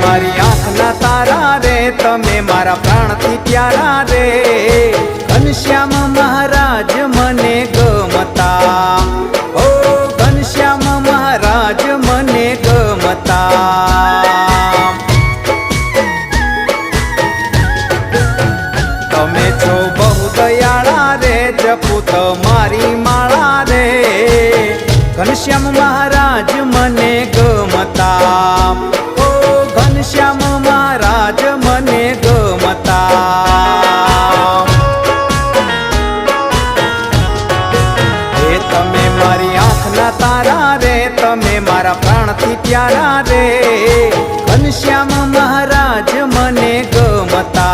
मारी आँखना तारा रे तमे मारा प्राणथी प्यारा रे घनश्याम महाराज मने गमता ओ घनश्याम महाराज मने गमता तमे छो बहु दयाळा रे जपू तमारी माळा रे घनश्याम महाराज मने गमता ओ घनश्याम महाराज मने गमता हे तमे मारी आँखना तारा रे तमे मारा प्राणथी प्यारा रे घनश्याम महाराज मने गमता।